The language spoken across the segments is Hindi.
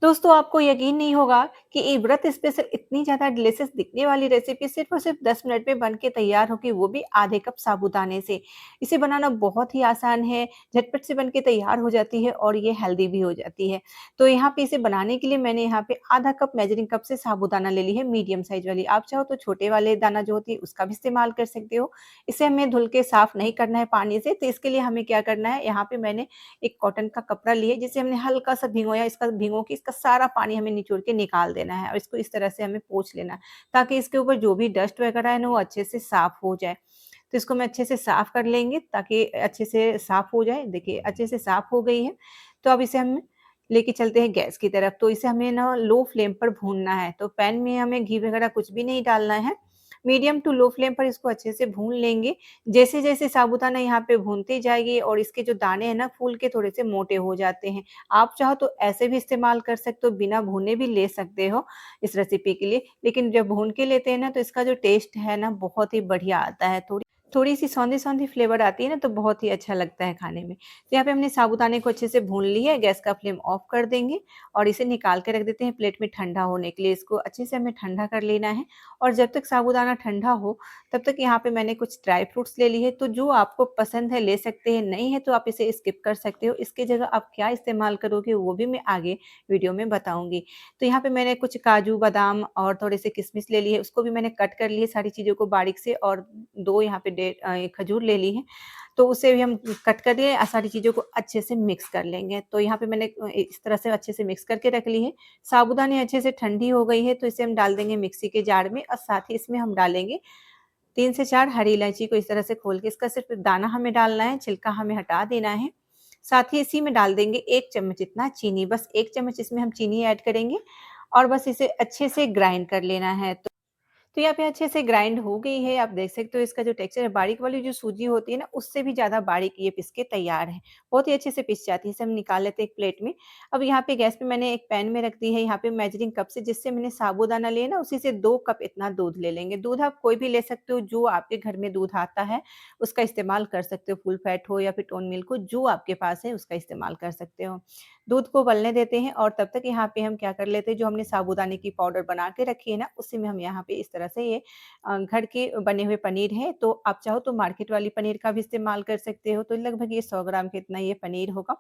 दोस्तों, आपको यकीन नहीं होगा कि ये व्रत स्पेशल इतनी ज़्यादा डिलीशियस दिखने वाली रेसिपी सिर्फ़ और सिर्फ़ 10 मिनट में बन के तैयार होगी, वो भी आधे कप साबूदाने से। इसे बनाना बहुत ही आसान है, झटपट से बन के तैयार हो जाती है और ये हेल्दी भी हो जाती है। तो यहाँ पे इसे बनाने के लिए मैंने यहाँ पे आधा कप मेजरिंग कप से साबूदाना ले ली है, मीडियम साइज़ वाली। आप चाहो तो छोटे वाले दाना जो होती है, उसका भी इस्तेमाल कर सकते हो। इसे हमें धुल के साफ़ नहीं करना है पानी से, तो इसके लिए हमें क्या करना है, यहाँ पे मैंने एक कॉटन का कपड़ा लिए जिसे हमने हल्का-सा भिगोया, इसका भिगो के इसका सारा पानी हमें निचोड़ के निकाल देना है और इसको इस तरह से हमें पोंछ लेना है, ताकि इसके ऊपर जो भी डस्ट वगैरह है ना, वो अच्छे से साफ़ हो जाए। तो इसको मैं अच्छे से साफ़ कर लेंगे ताकि अच्छे से साफ़ हो जाए। देखिए, अच्छे से साफ़ हो गई है, तो अब इसे हम लेके चलते हैं गैस की तरफ। तो इसे हमें ना लो फ्लेम पर भूनना है, तो पैन में हमें घी वगैरह कुछ भी नहीं डालना है। मीडियम टू लो फ्लेम पर इसको अच्छे से भून लेंगे। जैसे-जैसे साबूदाना यहाँ पे भूनती जाएगी और इसके जो दाने हैं ना फूल के थोड़े से मोटे हो जाते हैं। आप चाहो तो ऐसे भी इस्तेमाल कर सकते हो, बिना भुने भी ले सकते हो इस रेसिपी के लिए। लेकिन जब भून के लेते हैं ना तो इसका जो टेस्ट है ना बहुत ही बढ़िया आता है। थोड़ी-सी सौंधी-सौंधी फ्लेवर आती है ना तो बहुत ही अच्छा लगता है खाने में। तो यहाँ पे हमने साबूदाने को अच्छे से भून लिया है, गैस का फ्लेम ऑफ कर देंगे और इसे निकाल के रख देते हैं प्लेट में ठंडा होने के लिए। इसको अच्छे से हमें ठंडा कर लेना है और जब तक साबूदाना ठंडा हो, तब तक यहाँ पे मैंने कुछ ड्राई फ्रूट्स ले लिए, तो जो आपको पसंद है ले सकते हैं, नहीं है तो आप इसे स्किप कर सकते हो। इसकी जगह आप क्या इस्तेमाल करोगे वो भी मैं आगे वीडियो में बताऊँगी। तो यहाँ पे मैंने कुछ काजू, बादाम और थोड़े से किशमिश ले लिए, उसको भी मैंने कट कर लिए सारी चीज़ों को बारीक से और 2 यहाँ पे खजूर ले ली है, तो उसे भी हम कट कर लिए सारी चीज़ों को अच्छे से मिक्स कर लेंगे। तो यहाँ पे मैंने इस तरह से अच्छे से मिक्स करके रख ली है। साबूदाने अच्छे से ठंडी हो गई है, तो इसे हम डाल देंगे मिक्सी के जार में और साथ ही इसमें हम डालेंगे 3 से 4 हरी इलायची को इस तरह से खोल के इसका सिर्फ़ दाना हमें डालना है, छिलका हमें हटा देना है। साथ ही इसी में डाल देंगे 1 चम्मच इतना चीनी, बस 1 चम्मच इसमें हम चीनी ऐड करेंगे और बस इसे अच्छे से ग्राइंड कर लेना है। तो यहाँ पे अच्छे से ग्राइंड हो गई है, आप देख सकते हो इसका जो टेक्सचर है, बारीक वाली जो सूजी होती है ना, उससे भी ज़्यादा बारीक ये पिस के तैयार है। बहुत ही अच्छे से पिस जाती है, इसे हम निकाल लेते हैं एक प्लेट में। अब यहाँ पे गैस पे मैंने एक पैन में रख दी है, यहाँ पे मेजरिंग कप से जिससे मैंने साबूदाना लिया ना, उसी से 2 कप इतना दूध ले लेंगे। दूध आप कोई भी ले सकते हो, जो आपके घर में दूध आता है, उसका इस्तेमाल कर सकते हो। फुल फैट हो या फिर टोन मिल्क हो, जो आपके पास है, उसका इस्तेमाल कर सकते हो। दूध को उबलने देते हैं और तब तक यहाँ पे हम क्या कर लेते हैं, जो हमने साबूदाने की पाउडर बना के रखी है ना, उसी में हम यहाँ पे इस तरह से ये घर के बने हुए पनीर है, तो आप चाहो तो मार्केट वाली पनीर का भी इस्तेमाल कर सकते हो, तो लगभग ये 100 ग्राम के इतना ये पनीर होगा।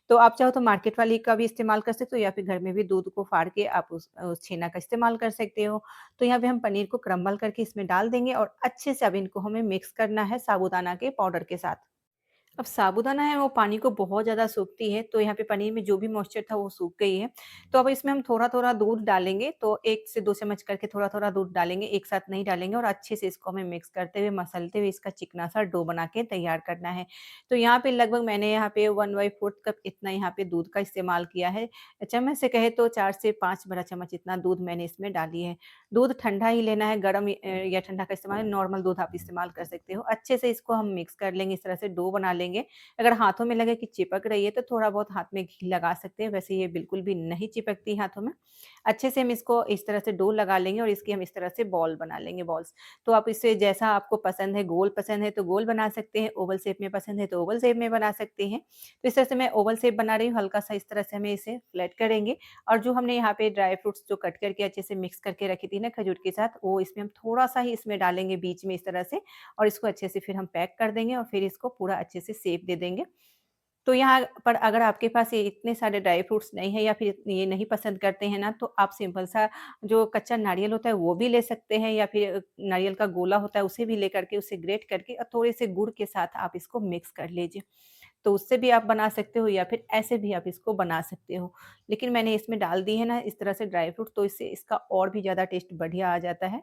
तो आप चाहो तो मार्केट वाली का भी इस्तेमाल कर सकते हो या फिर घर में भी दूध को फाड़ के आप उस छेना का इस्तेमाल कर सकते हो। तो यहाँ पे हम पनीर को क्रम्बल करके इसमें डाल देंगे और अच्छे से अब इनको हमें मिक्स करना है साबूदाना के पाउडर के साथ। अब साबूदाना है वो पानी को बहुत ज़्यादा सोखती है, तो यहाँ पे पनीर में जो भी मॉइस्चर था वो सूख गई है। तो अब इसमें हम थोड़ा-थोड़ा दूध डालेंगे, तो 1 से 2 चम्मच करके थोड़ा-थोड़ा दूध डालेंगे, एक साथ नहीं डालेंगे और अच्छे से इसको हमें मिक्स करते हुए, मसलते हुए इसका चिकना-सा डो बना के तैयार करना है। तो यहाँ पे लगभग मैंने यहाँ पे 1/4 कप इतना यहाँ पे दूध का इस्तेमाल किया है। चम्मच से कहें तो 4 से 5 बड़ा चम्मच इतना दूध मैंने इसमें डाली है। दूध ठंडा ही लेना है, गरम या ठंडा का इस्तेमाल नॉर्मल दूध आप इस्तेमाल कर सकते हो। अच्छे से इसको हम मिक्स कर लेंगे, इस तरह से डो बना लेंगे। अगर हाथों में लगे कि चिपक रही है तो थोड़ा बहुत हाथ में घी लगा सकते हैं, वैसे ये बिल्कुल भी नहीं चिपकती हाथों में। अच्छे से हम इसको इस तरह से डो लगा लेंगे और इसकी हम इस तरह से बॉल बना लेंगे बॉल्स। तो आप इसे जैसा आपको पसंद है, गोल पसंद है तो गोल बना सकते हैं, ओवल शेप में पसंद है तो ओवल शेप में बना सकते हैं। तो इस तरह से मैं ओवल शेप बना रही हूँ, हल्का-सा इस तरह से हमें इसे फ्लैट करेंगे और जो हमने यहाँ पे ड्राई फ्रूट्स जो कट करके अच्छे से मिक्स करके रखी थी ना खजूर के साथ, वो इसमें हम थोड़ा-सा ही इसमें डालेंगे बीच में इस तरह से और इसको अच्छे से फिर हम पैक कर देंगे और फिर इसको पूरा अच्छे से शेप दे देंगे। तो यहाँ पर अगर आपके पास ये इतने सारे ड्राई फ्रूट्स नहीं है या फिर ये नहीं पसंद करते हैं ना, तो आप सिंपल सा जो कच्चा नारियल होता है वो भी ले सकते हैं या फिर नारियल का गोला होता है उसे भी लेकर के उसे ग्रेट करके और थोड़े से गुड़ के साथ आप इसको मिक्स कर लीजिए। तो उससे भी आप बना सकते हो या फिर ऐसे भी आप इसको बना सकते हो। लेकिन मैंने इसमें डाल दी है ना इस तरह से ड्राई फ्रूट, तो इससे इसका और भी ज़्यादा टेस्ट बढ़िया आ जाता है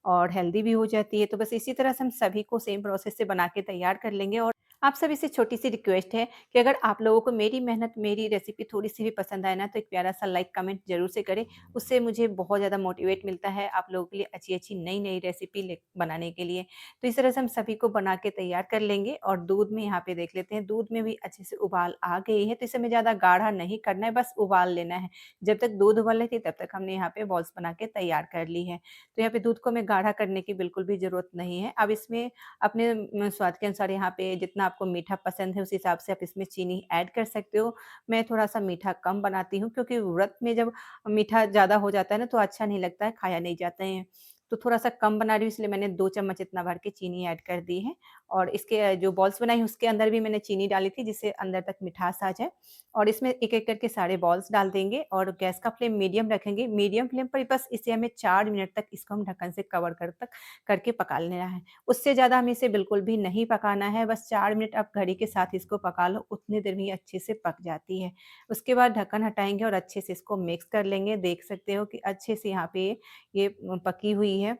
और हेल्दी भी हो जाती है। तो बस इसी तरह से हम सभी को सेम प्रोसेस से बना के तैयार कर लेंगे और आप सभी से छोटी-सी रिक्वेस्ट है कि अगर आप लोगों को मेरी मेहनत, मेरी रेसिपी थोड़ी-सी भी पसंद आए ना, तो एक प्यारा-सा लाइक, कमेंट ज़रूर से करें। उससे मुझे बहुत ज़्यादा मोटिवेट मिलता है आप लोगों के लिए अच्छी-अच्छी, नई-नई रेसिपी बनाने के लिए। तो इस तरह से हम सभी को बना के तैयार कर लेंगे और दूध में यहाँ पे देख लेते हैं, दूध में भी अच्छे से उबाल आ गई है, तो इसे हमें ज़्यादा गाढ़ा नहीं करना है, बस उबाल लेना है। जब तक दूध उबल रही थी, तब तक हमने यहाँ पे बॉल्स बना के तैयार कर ली है। तो यहाँ पे दूध को हमें गाढ़ा करने की बिल्कुल भी ज़रूरत नहीं है। अब इसमें अपने स्वाद के अनुसार यहाँ पे जितना आपको मीठा पसंद है उस हिसाब से आप इसमें चीनी ऐड कर सकते हो। मैं थोड़ा-सा मीठा कम बनाती हूँ क्योंकि व्रत में जब मीठा ज़्यादा हो जाता है ना तो अच्छा नहीं लगता है, खाया नहीं जाता है। तो थोड़ा-सा कम बना रही हूँ इसलिए मैंने 2 चम्मच इतना भर के चीनी ऐड कर दी है और इसके जो बॉल्स बनाई उसके अंदर भी मैंने चीनी डाली थी जिससे अंदर तक मिठास आ जाए और इसमें एक-एक करके सारे बॉल्स डाल देंगे और गैस का फ्लेम मीडियम रखेंगे। मीडियम फ्लेम पर बस इसे हमें 4 मिनट तक इसको हम ढक्कन से कवर करके पका लेना है। उससे ज़्यादा हमें इसे बिल्कुल भी नहीं पकाना है, बस 4 मिनट आप घड़ी के साथ इसको पका लो, उतनी देर में ये अच्छे से पक जाती है। उसके बाद ढक्कन हटाएँगे और अच्छे से इसको मिक्स कर लेंगे। देख सकते हो कि अच्छे से यहाँ पे ये पकी हुई है।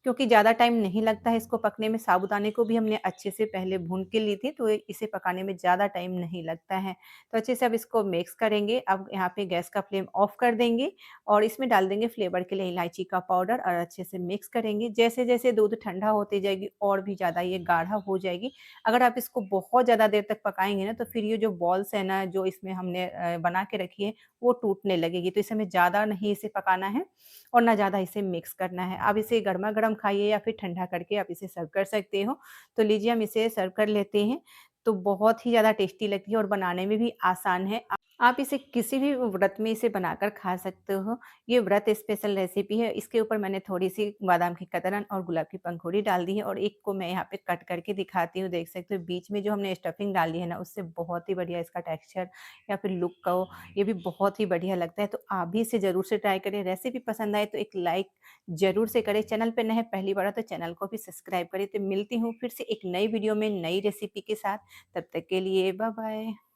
क्योंकि ज़्यादा टाइम नहीं लगता है इसको पकने में, साबूदाने को भी हमने अच्छे से पहले भून के ली थी, तो इसे पकाने में ज़्यादा टाइम नहीं लगता है। तो अच्छे से अब इसको मिक्स करेंगे। अब यहाँ पे गैस का फ्लेम ऑफ कर देंगे और इसमें डाल देंगे फ्लेवर के लिए इलायची का पाउडर और अच्छे से मिक्स करेंगे। जैसे-जैसे दूध ठंडा होती जाएगी और भी ज़्यादा ये गाढ़ा हो जाएगी। अगर आप इसको बहुत ज़्यादा देर तक पकाएँगे ना, तो फिर ये जो बॉल्स है ना, जो इसमें हमने बना के रखी है, वो टूटने लगेगी। तो इसे हमें ज़्यादा नहीं इसे पकाना है और ना ज़्यादा इसे मिक्स करना है। आप इसे गरमा-गरम खाइए या फिर ठंडा करके आप इसे सर्व कर सकते हो। तो लीजिए हम इसे सर्व कर लेते हैं। तो बहुत ही ज़्यादा टेस्टी लगती है और बनाने में भी आसान है। आप इसे किसी भी व्रत में इसे बनाकर खा सकते हो। ये व्रत स्पेशल रेसिपी है। इसके ऊपर मैंने थोड़ी-सी बादाम की कतरन और गुलाब की पंखुड़ी डाल दी है और एक को मैं यहाँ पे कट करके दिखाती हूँ। देख सकते हो बीच में जो हमने स्टफिंग डाली है ना, उससे बहुत ही बढ़िया इसका टेक्सचर या फिर लुक कहो, ये भी बहुत ही बढ़िया लगता है। तो आप भी इसे ज़रूर से ट्राई करें। रेसिपी पसंद आए तो एक लाइक ज़रूर से करें। चैनल पे नए हैं पहली बार हो तो चैनल को भी सब्सक्राइब करें। तो मिलती हूँ फिर से एक नई वीडियो में नई रेसिपी के साथ। तब तक के लिए बाय-बाय।